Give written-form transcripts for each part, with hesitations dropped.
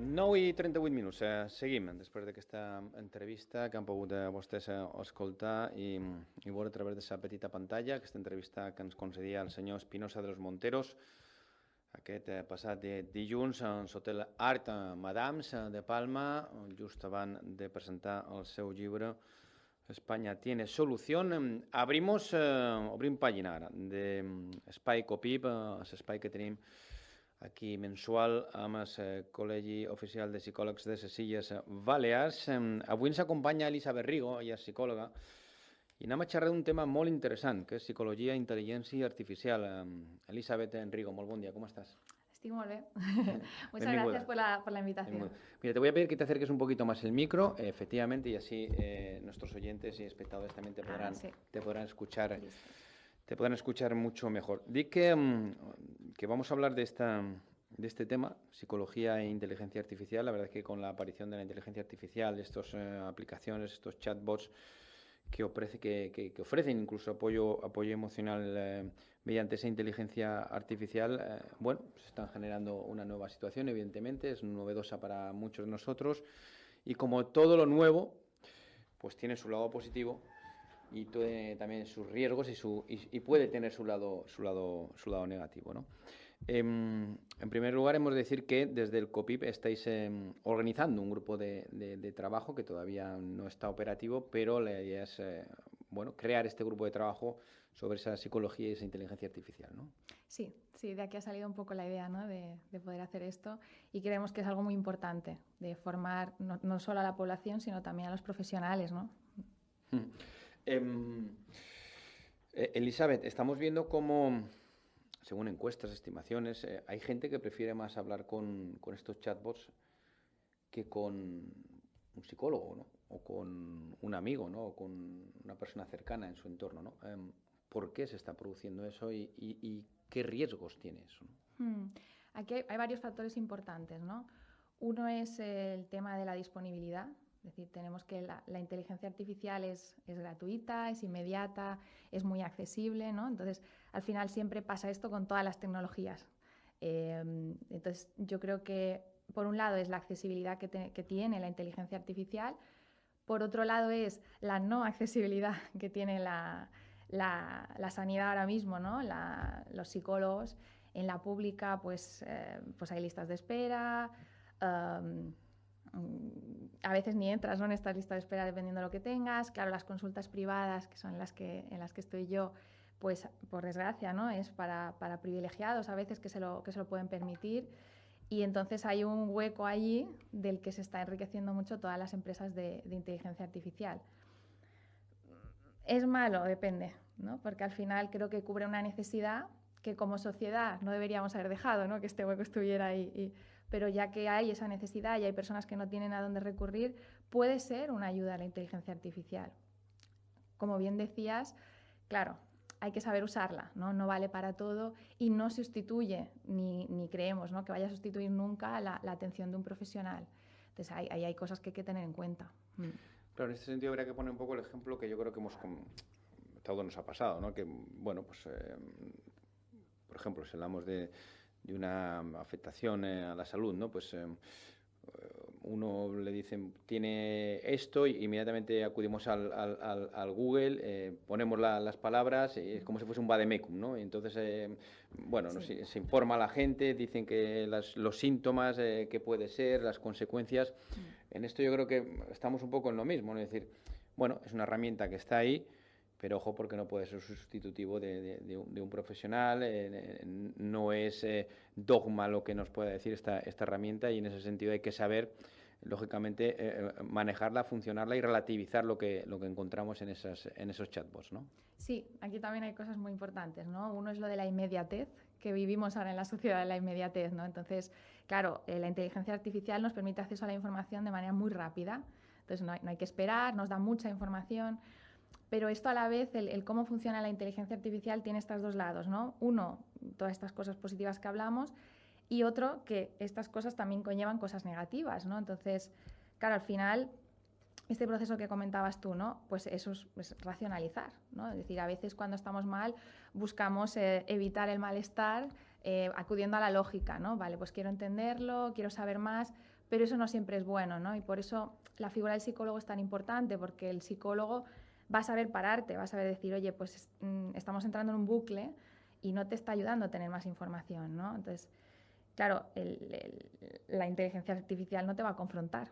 9:38 minuts. Seguim després d'aquesta entrevista que han pogut vostès escoltar i veure a través de la petita pantalla, aquesta entrevista que ens concedia el senyor Espinosa de los Monteros aquest passat dilluns en l'hotel Art Madams de Palma, just abans de presentar el seu llibre España tiene solución. Obrim pàgina ara d'Espai Copip, l'espai que tenim aquí mensual amb el Col·legi Oficial de Psicòlegs de les Illes Balears. Avui ens acompanya Elisabet Rigo, ella és psicòloga, i anem a xerrar d'un tema molt interessant, que és psicologia, intel·ligència artificial. Elisabet Rigo, molt bon dia, com estàs? Estoy muy bien. Muchas gracias por la invitación. Mira, te voy a pedir que te acerques un poquito más el micro, efectivamente, y así nuestros oyentes y espectadores también te podrán escuchar. Te podrán escuchar mucho mejor. Di que vamos a hablar de este tema, psicología e inteligencia artificial. La verdad es que con la aparición de la inteligencia artificial, de estas aplicaciones, estos chatbots que ofrecen incluso apoyo emocional mediante esa inteligencia artificial, se están generando una nueva situación, evidentemente, es novedosa para muchos de nosotros, y como todo lo nuevo, pues tiene su lado positivo y tiene también sus riesgos y puede tener su lado negativo, ¿no? En primer lugar, hemos de decir que desde el COPIP estáis organizando un grupo de trabajo que todavía no está operativo, pero la idea es crear este grupo de trabajo sobre esa psicología y esa inteligencia artificial, ¿no? Sí, de aquí ha salido un poco la idea, ¿no?, de poder hacer esto, y creemos que es algo muy importante, de formar no solo a la población, sino también a los profesionales, ¿no? Elisabet, estamos viendo cómo, según encuestas, estimaciones, hay gente que prefiere más hablar con estos chatbots que con un psicólogo, ¿no? O con un amigo, ¿no? O con una persona cercana en su entorno, ¿no? ¿Por qué se está produciendo eso y qué riesgos tiene eso, ¿no? Aquí hay varios factores importantes, ¿no? Uno es el tema de la disponibilidad. Es decir, tenemos que la inteligencia artificial es gratuita, es inmediata, es muy accesible, ¿no? Entonces, al final siempre pasa esto con todas las tecnologías. Entonces, yo creo que, por un lado, es la accesibilidad que tiene la inteligencia artificial. Por otro lado, es la no accesibilidad que tiene la sanidad ahora mismo, ¿no? Los psicólogos. En la pública, pues hay listas de espera. A veces ni entras, ¿no?, en esta lista de espera dependiendo de lo que tengas. Claro, las consultas privadas, que son en las que estoy yo, pues por desgracia, ¿no?, es para privilegiados a veces que se lo pueden permitir, y entonces hay un hueco allí del que se está enriqueciendo mucho todas las empresas de inteligencia artificial. Es malo, depende, ¿no?, porque al final creo que cubre una necesidad que como sociedad no deberíamos haber dejado, ¿no?, que este hueco estuviera ahí. Pero ya que hay esa necesidad y hay personas que no tienen a dónde recurrir, puede ser una ayuda a la inteligencia artificial. Como bien decías, claro, hay que saber usarla, ¿no? No vale para todo y no sustituye, ni creemos, ¿no?, que vaya a sustituir nunca la atención de un profesional. Entonces, ahí hay cosas que hay que tener en cuenta. Claro, en este sentido habría que poner un poco el ejemplo que yo creo que todo nos ha pasado, ¿no? Que, por ejemplo, si hablamos de una afectación a la salud, ¿no? Pues uno le dicen tiene esto y inmediatamente acudimos al Google, ponemos las palabras, es como si fuese un vademecum, ¿no? Y entonces, Sí. se informa a la gente, dicen que los síntomas, que puede ser, las consecuencias. En esto yo creo que estamos un poco en lo mismo, ¿no? Es decir, es una herramienta que está ahí, pero ojo, porque no puede ser sustitutivo de un profesional, no es dogma lo que nos pueda decir esta herramienta, y en ese sentido hay que saber, lógicamente, manejarla, funcionarla y relativizar lo que encontramos en esos chatbots, ¿no? Sí, aquí también hay cosas muy importantes, ¿no? Uno es lo de la inmediatez, que vivimos ahora en la sociedad de la inmediatez, ¿no? Entonces, claro, la inteligencia artificial nos permite acceso a la información de manera muy rápida. Entonces, no hay que esperar, nos da mucha información. Pero esto a la vez, el cómo funciona la inteligencia artificial tiene estos dos lados, ¿no? Uno, todas estas cosas positivas que hablamos, y otro, que estas cosas también conllevan cosas negativas, ¿no? Entonces, claro, al final, este proceso que comentabas tú, ¿no?, pues eso es racionalizar, ¿no? Es decir, a veces cuando estamos mal buscamos evitar el malestar acudiendo a la lógica, ¿no? Vale, pues quiero entenderlo, quiero saber más, pero eso no siempre es bueno, ¿no? Y por eso la figura del psicólogo es tan importante, porque el psicólogo va a saber pararte, va a saber decir, oye, pues estamos entrando en un bucle y no te está ayudando a tener más información, ¿no? Entonces, claro, la inteligencia artificial no te va a confrontar.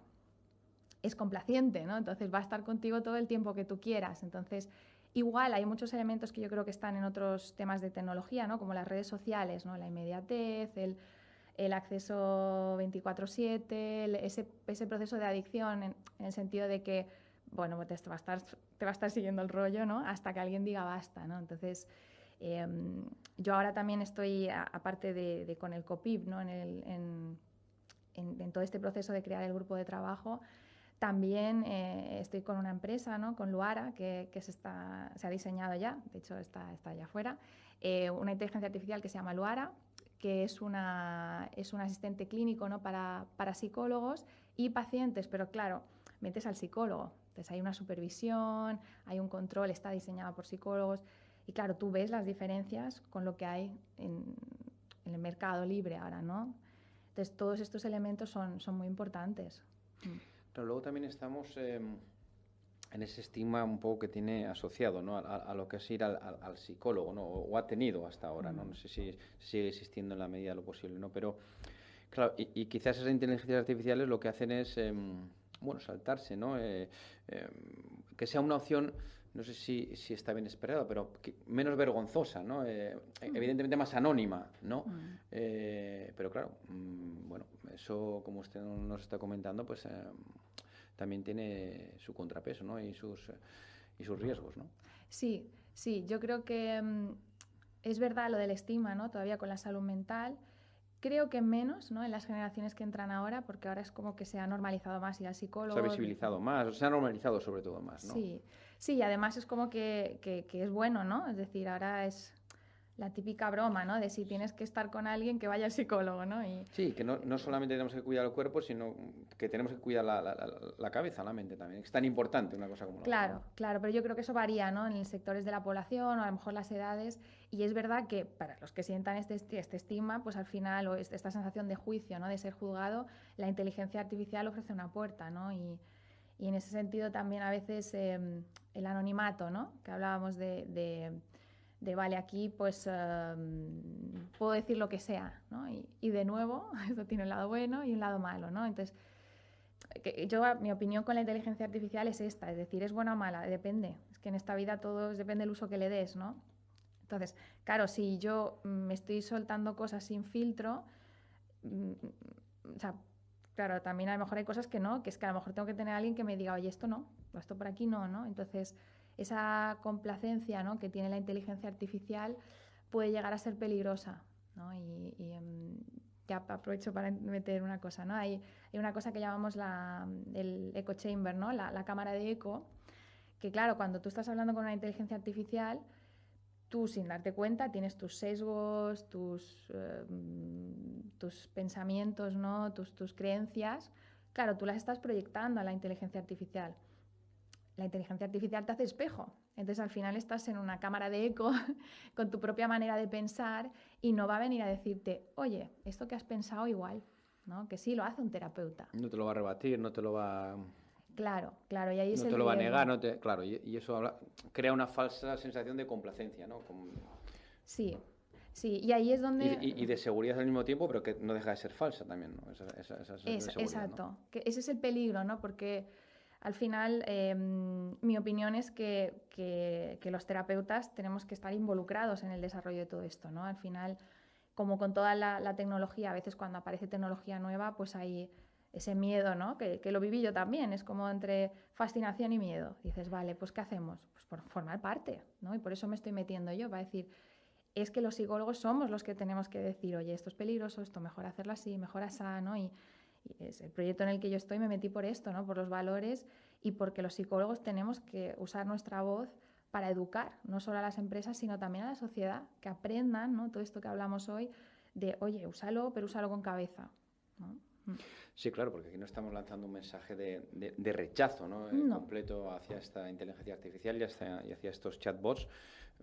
Es complaciente, ¿no? Entonces va a estar contigo todo el tiempo que tú quieras. Entonces, igual hay muchos elementos que yo creo que están en otros temas de tecnología, ¿no? Como las redes sociales, ¿no? La inmediatez, el acceso 24/7, ese proceso de adicción en el sentido de que, bueno, te va a estar siguiendo el rollo, ¿no? Hasta que alguien diga basta, ¿no? Entonces, yo ahora también estoy, aparte de con el COPIP, ¿no? En todo este proceso de crear el grupo de trabajo, también estoy con una empresa, ¿no? Con Luara, que se ha diseñado ya, de hecho está allá afuera, una inteligencia artificial que se llama Luara, que es un asistente clínico, ¿no? para psicólogos y pacientes, pero claro, metes al psicólogo, entonces hay una supervisión, hay un control, está diseñado por psicólogos y claro, tú ves las diferencias con lo que hay en el mercado libre ahora, ¿no? Entonces todos estos elementos son muy importantes. Pero luego también estamos en ese estigma un poco que tiene asociado, ¿no? a lo que es ir al psicólogo, ¿no? O ha tenido hasta ahora, ¿no? No sé si sigue existiendo en la medida de lo posible, ¿no? Pero, claro, y quizás esas inteligencias artificiales lo que hacen es, bueno, saltarse, ¿no? Que sea una opción, no sé si está bien esperado, pero menos vergonzosa, ¿no? Evidentemente más anónima, ¿no? Pero claro, bueno, eso, como usted nos está comentando, pues también tiene su contrapeso, ¿no? Y sus riesgos, ¿no? Sí, yo creo que es verdad lo del estigma, ¿no? Todavía con la salud mental. Creo que menos, ¿no? En las generaciones que entran ahora, porque ahora es como que se ha normalizado más ir al psicólogo. Se ha visibilizado más, se ha normalizado sobre todo más, ¿no? Sí, y además es como que es bueno, ¿no? Es decir, ahora es la típica broma, ¿no? De si tienes que estar con alguien que vaya al psicólogo, ¿no? Sí, que no solamente tenemos que cuidar el cuerpo, sino que tenemos que cuidar la cabeza, la mente también. Es tan importante una cosa como la otra. Claro, pero yo creo que eso varía, ¿no? En los sectores de la población o a lo mejor las edades. Y es verdad que para los que sientan este estigma, pues al final, o esta sensación de juicio, ¿no? De ser juzgado, la inteligencia artificial ofrece una puerta, ¿no? Y en ese sentido también a veces el anonimato, ¿no? Que hablábamos de vale, aquí pues puedo decir lo que sea, ¿no? Y de nuevo, esto tiene un lado bueno y un lado malo, ¿no? Entonces, mi opinión con la inteligencia artificial es esta, es decir, ¿es buena o mala? Depende, es que en esta vida todo depende del uso que le des, ¿no? Entonces, claro, si yo me estoy soltando cosas sin filtro, o sea, claro, también a lo mejor hay cosas que no, que es que a lo mejor tengo que tener a alguien que me diga, oye, esto no, o esto por aquí no, ¿no? Entonces, esa complacencia, ¿no? que tiene la inteligencia artificial puede llegar a ser peligrosa, ¿no? Ya aprovecho para meter una cosa, ¿no? Hay una cosa que llamamos el echo chamber, ¿no? La cámara de eco, que claro, cuando tú estás hablando con una inteligencia artificial, tú sin darte cuenta tienes tus sesgos, tus pensamientos, ¿no? tus creencias. Claro, tú las estás proyectando a la inteligencia artificial. La inteligencia artificial te hace espejo. Entonces al final estás en una cámara de eco con tu propia manera de pensar y no va a venir a decirte, oye, esto que has pensado igual, ¿no? Que sí lo hace un terapeuta. No te lo va a rebatir, no te lo va... Claro, y ahí es no el te lo va a riesgo. negar, claro, y eso crea una falsa sensación de complacencia, ¿no? Sí, y ahí es donde... Y de seguridad al mismo tiempo, pero que no deja de ser falsa también, ¿no? Esa seguridad, exacto, ¿no? que ese es el peligro, ¿no? Porque al final mi opinión es que los terapeutas tenemos que estar involucrados en el desarrollo de todo esto, ¿no? Al final, como con toda la tecnología, a veces cuando aparece tecnología nueva, pues hay ese miedo, ¿no? Que lo viví yo también, es como entre fascinación y miedo. Dices, vale, pues ¿qué hacemos? Pues por formar parte, ¿no? Y por eso me estoy metiendo yo, para decir, es que los psicólogos somos los que tenemos que decir, oye, esto es peligroso, esto mejor hacerlo así, mejor así, ¿no? Y es el proyecto en el que yo estoy, me metí por esto, ¿no? Por los valores y porque los psicólogos tenemos que usar nuestra voz para educar, no solo a las empresas, sino también a la sociedad, que aprendan, ¿no? Todo esto que hablamos hoy de, oye, úsalo, pero úsalo con cabeza, ¿no? Sí, claro, porque aquí no estamos lanzando un mensaje de rechazo, ¿no? No. Completo hacia esta inteligencia artificial y hacia estos chatbots,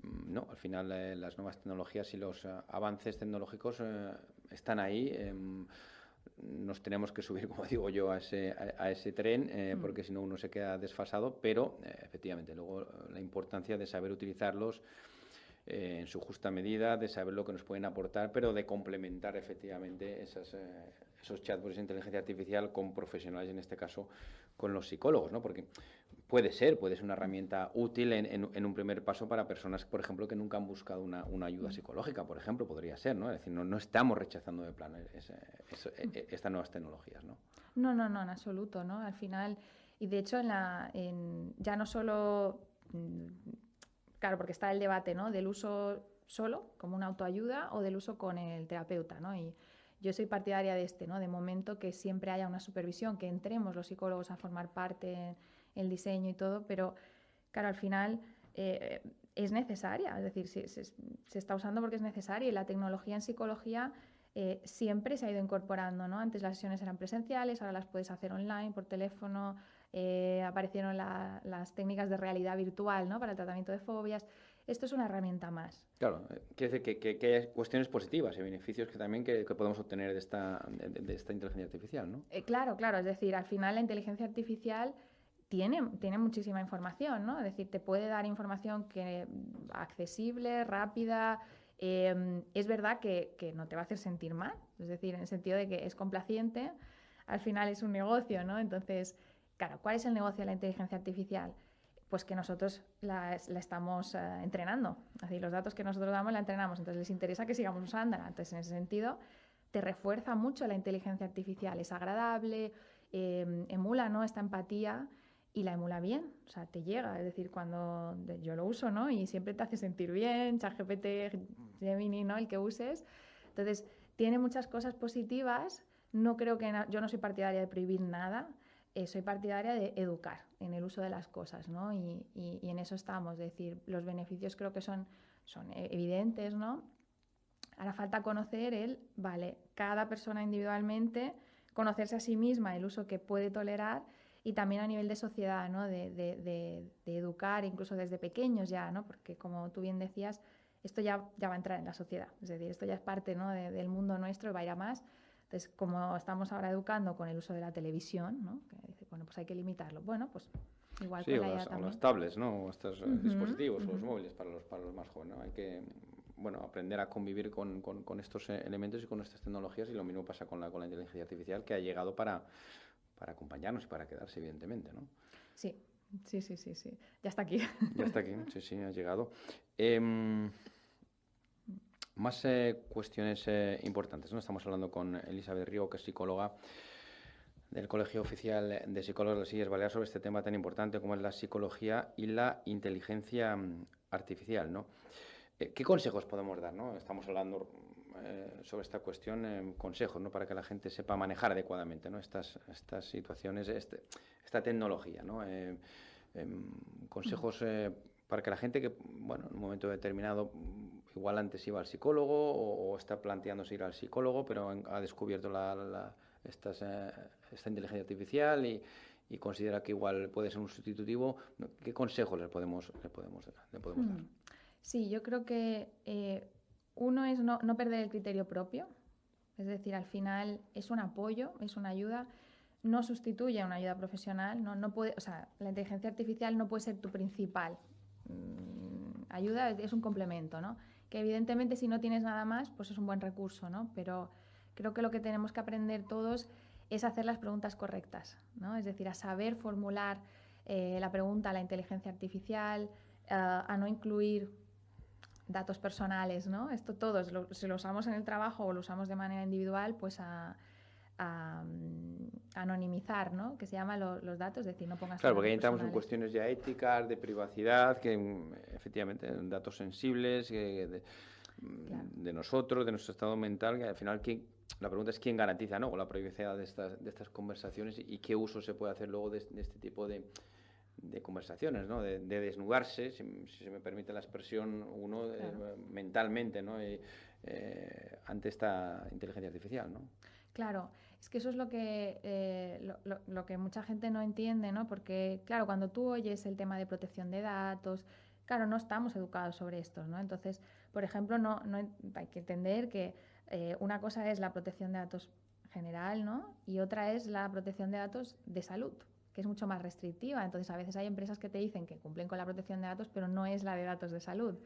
no, al final las nuevas tecnologías y los avances tecnológicos están ahí. Nos tenemos que subir, como digo yo, a ese tren, porque si no uno se queda desfasado, pero efectivamente luego la importancia de saber utilizarlos en su justa medida, de saber lo que nos pueden aportar, pero de complementar efectivamente esos chatbots de inteligencia artificial con profesionales, en este caso con los psicólogos, ¿no? Porque puede ser una herramienta útil en un primer paso para personas, por ejemplo, que nunca han buscado una ayuda psicológica, por ejemplo, podría ser, ¿no? Es decir, no estamos rechazando de plano estas nuevas tecnologías, ¿no? No, en absoluto, ¿no? Al final, y de hecho ya no solo, claro, porque está el debate, ¿no? Del uso solo, como una autoayuda, o del uso con el terapeuta, ¿no? Y yo soy partidaria de ¿no? De momento que siempre haya una supervisión, que entremos los psicólogos a formar parte en el diseño y todo, pero claro, al final es necesaria, es decir, se está usando porque es necesaria y la tecnología en psicología siempre se ha ido incorporando, ¿no? Antes las sesiones eran presenciales, ahora las puedes hacer online, por teléfono, aparecieron las técnicas de realidad virtual, ¿no? Para el tratamiento de fobias. Esto es una herramienta más. Claro, quiere decir que hay cuestiones positivas y beneficios que podemos obtener de esta inteligencia artificial, ¿no? Claro, es decir, al final la inteligencia artificial tiene muchísima información, ¿no? Es decir, te puede dar información accesible, rápida. Es verdad que no te va a hacer sentir mal, es decir, en el sentido de que es complaciente, al final es un negocio, ¿no? Entonces, claro, ¿cuál es el negocio de la inteligencia artificial? Pues que nosotros la estamos entrenando, es decir, los datos que nosotros damos la entrenamos, entonces les interesa que sigamos usándola. Entonces, en ese sentido, te refuerza mucho la inteligencia artificial, es agradable, emula, ¿no? Esta empatía y la emula bien, o sea, te llega, es decir, cuando yo lo uso, ¿no? Y siempre te hace sentir bien, ChatGPT, Gemini, ¿no? El que uses. Entonces, tiene muchas cosas positivas, yo no soy partidaria de prohibir nada, soy partidaria de educar en el uso de las cosas, ¿no? Y en eso estamos, es decir, los beneficios creo que son evidentes, ¿no? Ahora falta conocer cada persona individualmente, conocerse a sí misma, el uso que puede tolerar y también a nivel de sociedad, ¿no? De educar, incluso desde pequeños ya, ¿no? Porque como tú bien decías, esto ya va a entrar en la sociedad, es decir, esto ya es parte, ¿no? del mundo nuestro y va a ir a más. Entonces, como estamos ahora educando con el uso de la televisión, ¿no? Que dice, bueno, pues hay que limitarlo. Bueno, pues igual sí, con la IA también. o las tablets, ¿no? O estos dispositivos, o los móviles para los más jóvenes, ¿no? Hay que aprender a convivir con estos elementos y con estas tecnologías, y lo mismo pasa con la inteligencia artificial, que ha llegado para acompañarnos y para quedarse, evidentemente, ¿no? Sí. Ya está aquí. Ya está aquí, sí, ha llegado. Más cuestiones importantes, ¿no? Estamos hablando con Elizabeth Riego, que es psicóloga del Colegio Oficial de Psicólogos de las Illes Baleares, sobre este tema tan importante como es la psicología y la inteligencia artificial, ¿no? ¿Qué consejos podemos dar, ¿no? Estamos hablando sobre esta cuestión, consejos, ¿no? Para que la gente sepa manejar adecuadamente, ¿no? Estas situaciones, esta tecnología, ¿no? Consejos para que la gente que, bueno, en un momento determinado igual antes iba al psicólogo o está planteándose ir al psicólogo, pero ha descubierto esta inteligencia artificial y considera que igual puede ser un sustitutivo. ¿Qué consejos le podemos dar? Sí, yo creo que uno es no perder el criterio propio, es decir, al final es un apoyo, es una ayuda, no sustituye a una ayuda profesional, no puede, o sea, la inteligencia artificial no puede ser tu principal ayuda, es un complemento, ¿no? Que evidentemente si no tienes nada más, pues es un buen recurso, ¿no? Pero creo que lo que tenemos que aprender todos es hacer las preguntas correctas, ¿no? Es decir, a saber formular la pregunta a la inteligencia artificial, a no incluir datos personales, ¿no? Esto todos, si lo usamos en el trabajo o lo usamos de manera individual, pues a anonimizar, ¿no? Que se llama los datos, es decir, no pongas Claro, porque ahí entramos personales. en cuestiones ya éticas, de privacidad, que efectivamente datos sensibles claro, de nosotros, de nuestro estado mental, que al final la pregunta es quién garantiza, ¿no? La privacidad de estas conversaciones y qué uso se puede hacer luego de este tipo de conversaciones, ¿no? De desnudarse, si se me permite la expresión, uno claro, mentalmente, ¿no? Ante esta inteligencia artificial, ¿no? Claro, es que eso es lo que mucha gente no entiende, ¿no? Porque, claro, cuando tú oyes el tema de protección de datos, claro, no estamos educados sobre estos, ¿no? Entonces, por ejemplo, no hay que entender que una cosa es la protección de datos general, ¿no? Y otra es la protección de datos de salud, que es mucho más restrictiva. Entonces, a veces hay empresas que te dicen que cumplen con la protección de datos, pero no es la de datos de salud.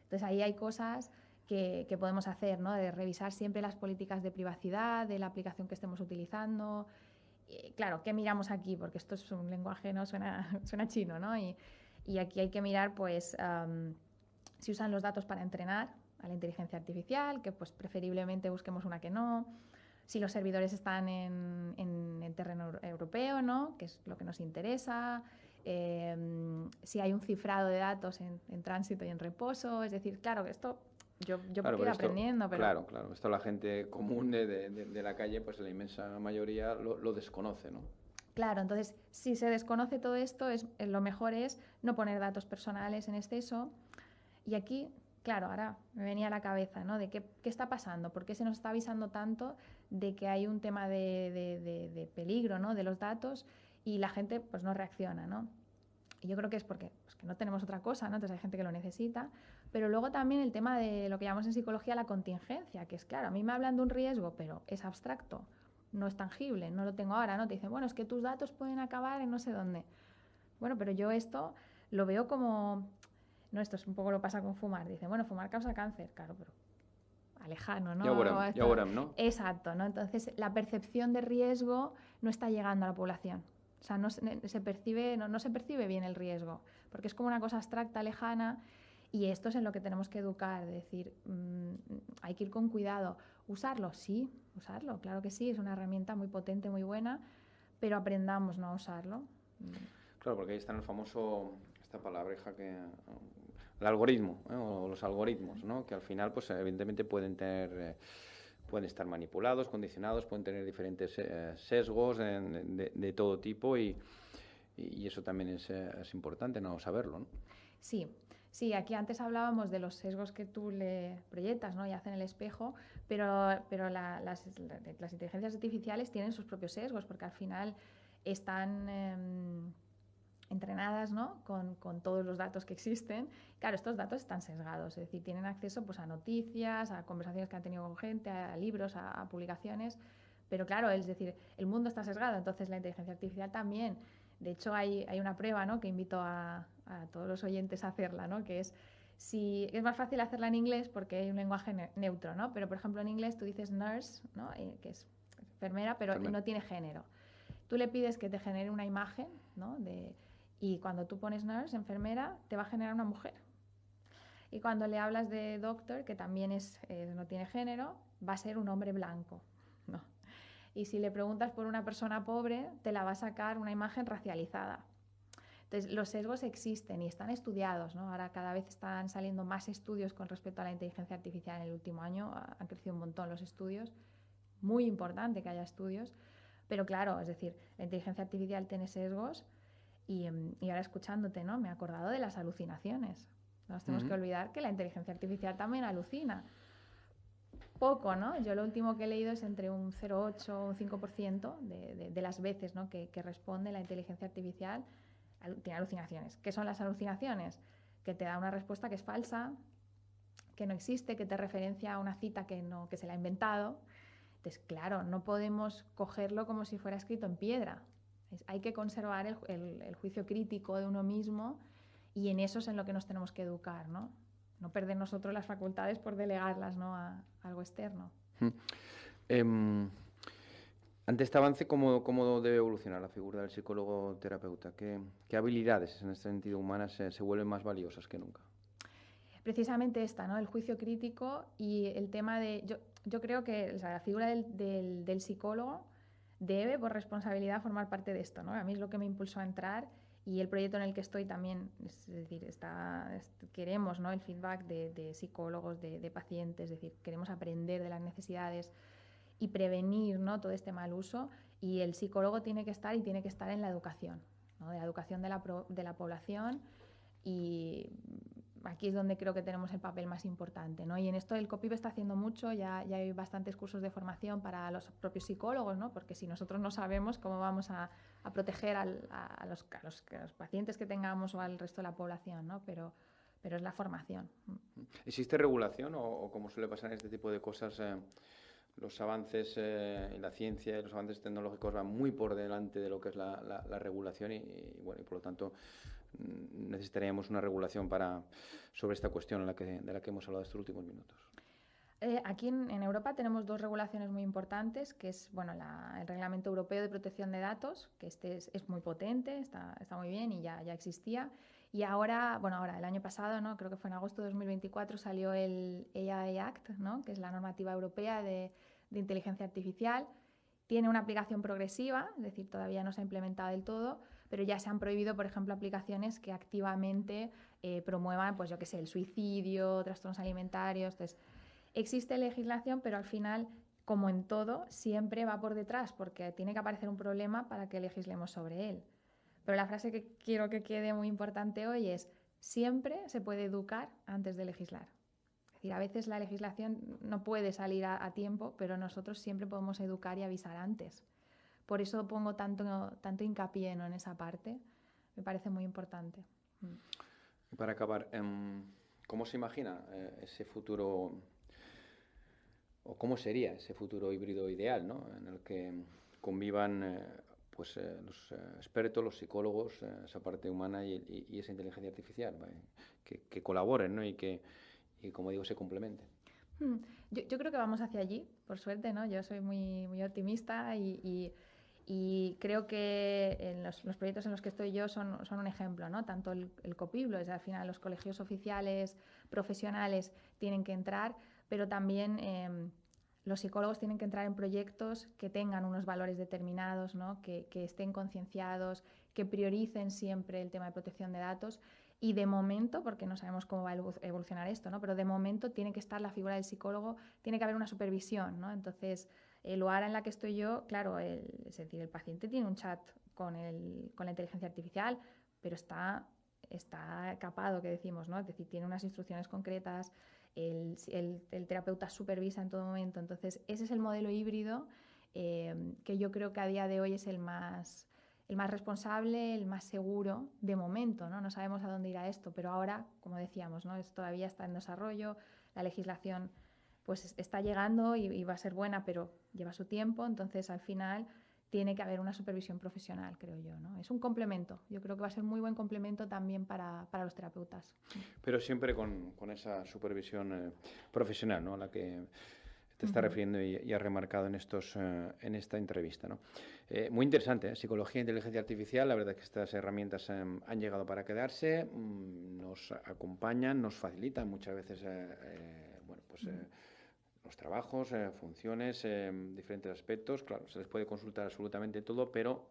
Entonces, ahí hay cosas que podemos hacer, ¿no? De revisar siempre las políticas de privacidad, de la aplicación que estemos utilizando. Claro, ¿qué miramos aquí? Porque esto es un lenguaje, ¿no? Suena chino, ¿no? Y aquí hay que mirar, pues, si usan los datos para entrenar a la inteligencia artificial, que pues preferiblemente busquemos una que no. Si los servidores están en terreno europeo, ¿no? Que es lo que nos interesa. Si hay un cifrado de datos en tránsito y en reposo. Es decir, claro, esto yo Claro, puedo ir aprendiendo, pero... Claro, esto la gente común de la calle, pues la inmensa mayoría lo desconoce, ¿no? Claro, entonces, si se desconoce todo esto, lo mejor es no poner datos personales en exceso. Y aquí, claro, ahora me venía a la cabeza, ¿no? De qué está pasando, por qué se nos está avisando tanto de que hay un tema de peligro, ¿no? De los datos y la gente pues no reacciona, ¿no? Y yo creo que es porque pues, que no tenemos otra cosa, ¿no? Entonces hay gente que lo necesita. Pero luego también el tema de lo que llamamos en psicología la contingencia, que es claro, a mí me hablan de un riesgo, pero es abstracto, no es tangible, no lo tengo ahora, ¿no? Te dicen, bueno, es que tus datos pueden acabar en no sé dónde. Bueno, pero yo esto lo veo como... No, esto es un poco lo pasa con fumar. Dicen, bueno, fumar causa cáncer, claro, pero a lejano, ¿no? Ya verán, ¿no? Exacto, ¿no? Entonces, la percepción de riesgo no está llegando a la población. O sea, no se percibe bien el riesgo, porque es como una cosa abstracta, lejana, y esto es en lo que tenemos que educar, es decir, hay que ir con cuidado. ¿Usarlo? Sí, usarlo, claro que sí, es una herramienta muy potente, muy buena, pero aprendamos, ¿no?, a usarlo. Claro, porque ahí está el famoso, esta palabreja que... el algoritmo, o los algoritmos, ¿no? Que al final, pues evidentemente pueden estar manipulados, condicionados, pueden tener diferentes sesgos de todo tipo y eso también es importante, ¿no? Saberlo, ¿no? Sí, aquí antes hablábamos de los sesgos que tú le proyectas, ¿no? Y hacen el espejo, pero las inteligencias artificiales tienen sus propios sesgos porque al final están entrenadas, ¿no?, con todos los datos que existen. Claro, estos datos están sesgados, es decir, tienen acceso pues, a noticias, a conversaciones que han tenido con gente, a libros, a publicaciones, pero claro, es decir, el mundo está sesgado, entonces la inteligencia artificial también. De hecho, hay una prueba, ¿no?, que invito a todos los oyentes a hacerla, ¿no?, que es si es más fácil hacerla en inglés porque hay un lenguaje neutro, ¿no? Pero, por ejemplo, en inglés tú dices nurse, ¿no?, que es enfermera, pero no tiene género. Tú le pides que te genere una imagen, ¿no?, y cuando tú pones nurse, enfermera, te va a generar una mujer. Y cuando le hablas de doctor, que también no tiene género, va a ser un hombre blanco, ¿no? Y si le preguntas por una persona pobre, te la va a sacar una imagen racializada. Entonces, los sesgos existen y están estudiados, ¿no? Ahora cada vez están saliendo más estudios con respecto a la inteligencia artificial en el último año. Han crecido un montón los estudios. Muy importante que haya estudios. Pero claro, es decir, la inteligencia artificial tiene sesgos. Y ahora escuchándote, ¿no?, me he acordado de las alucinaciones. No nos tenemos que olvidar que la inteligencia artificial también alucina. Poco, ¿no? Yo lo último que he leído es entre un 0,8 o un 5% de las veces, ¿no?, que responde la inteligencia artificial tiene alucinaciones. ¿Qué son las alucinaciones? Que te da una respuesta que es falsa, que no existe, que te referencia a una cita que se la ha inventado. Entonces, claro, no podemos cogerlo como si fuera escrito en piedra. Hay que conservar el juicio crítico de uno mismo y en eso es en lo que nos tenemos que educar, ¿no? No perder nosotros las facultades por delegarlas, ¿no?, a algo externo. Ante este avance, ¿cómo debe evolucionar la figura del psicólogo terapeuta? ¿Qué habilidades en este sentido humanas se vuelven más valiosas que nunca? Precisamente esta, ¿no?, el juicio crítico y el tema de... Yo creo que la figura del psicólogo debe, por responsabilidad, formar parte de esto, ¿no? A mí es lo que me impulsó a entrar y el proyecto en el que estoy también, es decir, queremos, ¿no?, el feedback de psicólogos, de pacientes, es decir, queremos aprender de las necesidades y prevenir, ¿no?, todo este mal uso, y el psicólogo tiene que estar en la educación, ¿no?, de la educación de la población, y aquí es donde creo que tenemos el papel más importante, ¿no? Y en esto el COPIB está haciendo mucho, ya hay bastantes cursos de formación para los propios psicólogos, ¿no? Porque si nosotros no sabemos cómo vamos a proteger a los pacientes que tengamos o al resto de la población, ¿no? Pero pero es la formación. ¿Existe regulación o como suele pasar en este tipo de cosas, los avances en la ciencia y los avances tecnológicos van muy por delante de lo que es la regulación y por lo tanto necesitaríamos una regulación sobre esta cuestión de la que hemos hablado estos últimos minutos? Aquí en Europa tenemos dos regulaciones muy importantes, que es el Reglamento Europeo de Protección de Datos, que este es muy potente, está muy bien y ya existía. Y ahora, el año pasado, ¿no? Creo que fue en agosto de 2024, salió el AI Act, ¿no? Que es la normativa europea de inteligencia artificial. Tiene una aplicación progresiva, es decir, todavía no se ha implementado del todo, pero ya se han prohibido, por ejemplo, aplicaciones que activamente promuevan, pues yo qué sé, el suicidio, trastornos alimentarios. Entonces, existe legislación, pero al final, como en todo, siempre va por detrás, porque tiene que aparecer un problema para que legislemos sobre él. Pero la frase que quiero que quede muy importante hoy es: siempre se puede educar antes de legislar. Es decir, a veces la legislación no puede salir a tiempo, pero nosotros siempre podemos educar y avisar antes. Por eso pongo tanto hincapié, ¿no?, en esa parte. Me parece muy importante. Y para acabar, ¿cómo se imagina ese futuro, o cómo sería ese futuro híbrido ideal, ¿no?, en el que convivan los expertos, los psicólogos, esa parte humana y esa inteligencia artificial, ¿vale? Que colaboren, ¿no? Y como digo, se complementen? Yo creo que vamos hacia allí, por suerte, ¿no? Yo soy muy optimista y creo que en los proyectos en los que estoy yo son un ejemplo, ¿no? Tanto el COPIBLO, es al final los colegios oficiales profesionales tienen que entrar, pero también los psicólogos tienen que entrar en proyectos que tengan unos valores determinados, ¿no? Que estén concienciados, que prioricen siempre el tema de protección de datos. Y de momento, porque no sabemos cómo va a evolucionar esto, ¿no?, pero de momento tiene que estar la figura del psicólogo, tiene que haber una supervisión, ¿no? Entonces, el OARA en la que estoy yo, claro, es decir, el paciente tiene un chat con la inteligencia artificial, pero está capado, que decimos, ¿no? Es decir, tiene unas instrucciones concretas, el terapeuta supervisa en todo momento. Entonces, ese es el modelo híbrido que yo creo que a día de hoy es el más responsable, el más seguro de momento, ¿no? No sabemos a dónde irá esto, pero ahora, como decíamos, ¿no?, todavía está en desarrollo, la legislación pues está llegando y va a ser buena, pero lleva su tiempo. Entonces, al final, tiene que haber una supervisión profesional, creo yo, ¿no? Es un complemento. Yo creo que va a ser muy buen complemento también para los terapeutas. Pero siempre con esa supervisión profesional, ¿no?, a la que te está refiriendo y has remarcado en esta entrevista, ¿no? Muy interesante, psicología e inteligencia artificial. La verdad es que estas herramientas han llegado para quedarse, nos acompañan, nos facilitan muchas veces los trabajos, funciones, diferentes aspectos. Claro, se les puede consultar absolutamente todo, pero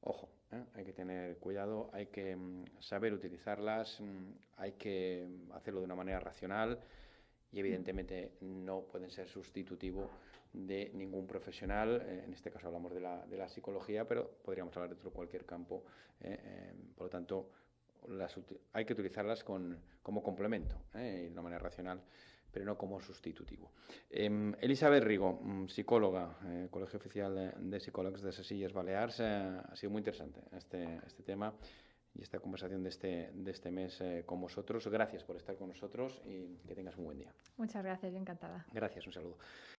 ojo, hay que tener cuidado, hay que saber utilizarlas, hay que hacerlo de una manera racional y evidentemente no pueden ser sustitutivo de ningún profesional. En este caso hablamos de la psicología, pero podríamos hablar de cualquier campo. Por lo tanto, hay que utilizarlas como complemento, de una manera racional, pero no como sustitutivo. Elisabet Rigo, psicóloga, Colegio Oficial de Psicólogos de les Illes Balears. Ha sido muy interesante este tema y esta conversación de este mes con vosotros. Gracias por estar con nosotros y que tengas un buen día. Muchas gracias, yo encantada. Gracias, un saludo.